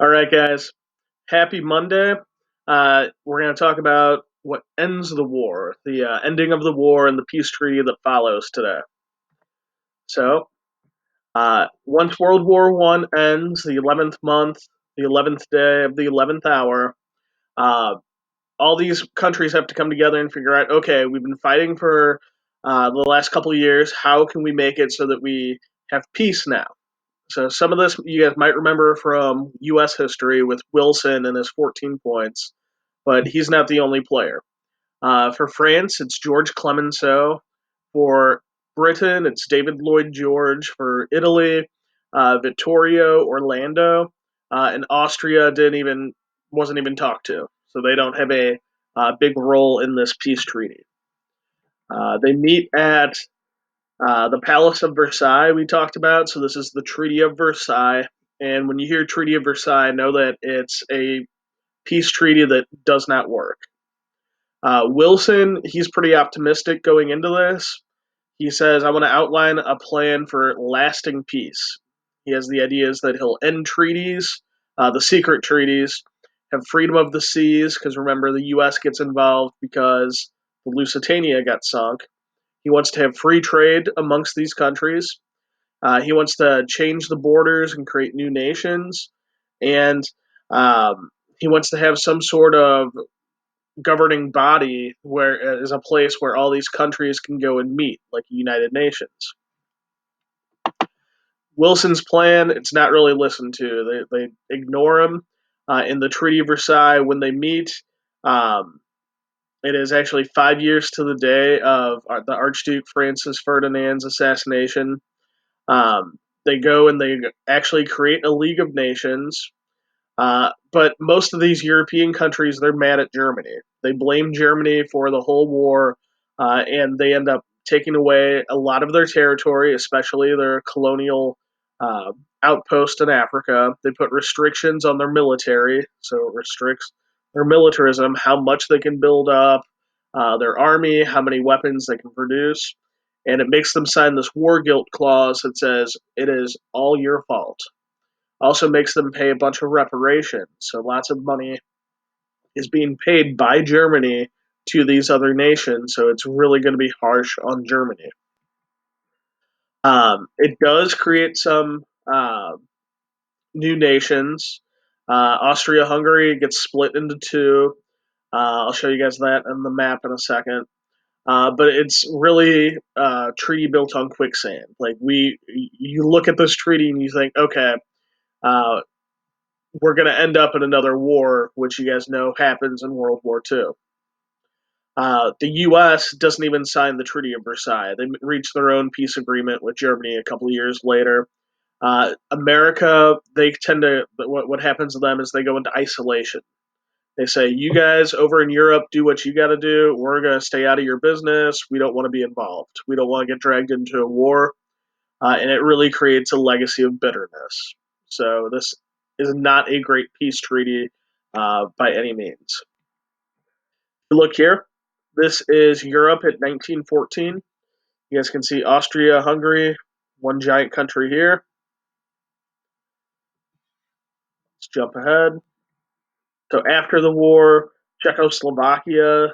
All right, guys. Happy Monday. We're going to talk about what ends the war, the ending of the war, and the peace treaty that follows today. So, once World War One ends, the 11th month, the 11th day of the 11th hour, uh, all these countries have to come together and figure out, okay, we've been fighting for the last couple of years. How can we make it so that we have peace now? So some of this you guys might remember from U.S. history with Wilson and his 14 points, but he's not the only player. For France, it's George Clemenceau. For Britain, it's David Lloyd George. For Italy, Vittorio Orlando. And Austria didn't even wasn't even talked to, so they don't have a big role in this peace treaty. They meet at the Palace of Versailles we talked about. So this is the Treaty of Versailles. And when you hear Treaty of Versailles, know that it's a peace treaty that does not work. Wilson, he's pretty optimistic going into this. He says, I want to outline a plan for lasting peace. He has the ideas that he'll end treaties, the secret treaties, have freedom of the seas, because remember, the U.S. gets involved because the Lusitania got sunk. He wants to have free trade amongst these countries. He wants to change the borders and create new nations. And um, he wants to have some sort of governing body where is a place where all these countries can go and meet, like the United Nations. Wilson's plan, it's not really listened to. They ignore him. In the Treaty of Versailles, when they meet, um, it is actually 5 years to the day of the Archduke Francis Ferdinand's assassination. They go and they actually create a League of Nations. But most of these European countries, they're mad at Germany. They blame Germany for the whole war, and they end up taking away a lot of their territory, especially their colonial uh, outpost in Africa. They put restrictions on their military, so it restricts their militarism, how much they can build up, their army, how many weapons they can produce, and it makes them sign this war guilt clause that says it is all your fault. Also makes them pay a bunch of reparations. So lots of money is being paid by Germany to these other nations. So it's really going to be harsh on Germany. It does create some new nations. Austria-Hungary gets split into two. I'll show you guys that on the map in a second. But it's really a treaty built on quicksand. You look at this treaty and you think, okay, uh, we're going to end up in another war, which you guys know happens in World War II. The U.S. doesn't even sign the Treaty of Versailles. They reach their own peace agreement with Germany a couple of years later. America, they tend to, what happens to them is they go into isolation. They say, you guys over in Europe, do what you got to do. We're going to stay out of your business. We don't want to be involved. We don't want to get dragged into a war. And it really creates a legacy of bitterness. So this is not a great peace treaty by any means. Look here. This is Europe at 1914. You guys can see Austria, Hungary, one giant country here. Let's jump ahead. So after the war, Czechoslovakia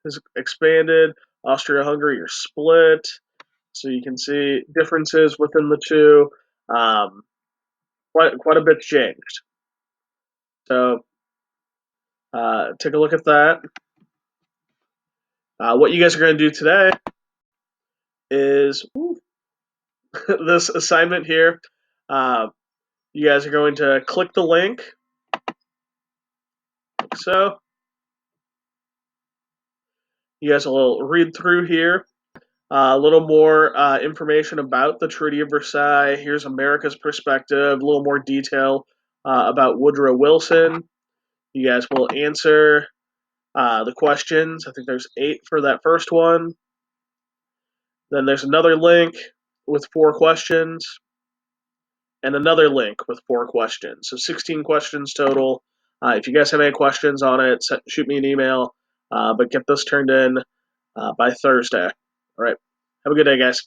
has expanded. Austria, Hungary are split. So you can see differences within the two. Um, quite a bit changed. So take a look at that. What you guys are going to do today is this assignment here. Uh, you guys are going to click the link, like so. You guys will read through here. A little more information about the Treaty of Versailles. Here's America's perspective, a little more detail about Woodrow Wilson. You guys will answer the questions. I think there's 8 for that first one. Then there's another link with 4 questions, and another link with 4 questions. So 16 questions total. If you guys have any questions on it, shoot me an email, but get this turned in by Thursday. All right. Have a good day, guys.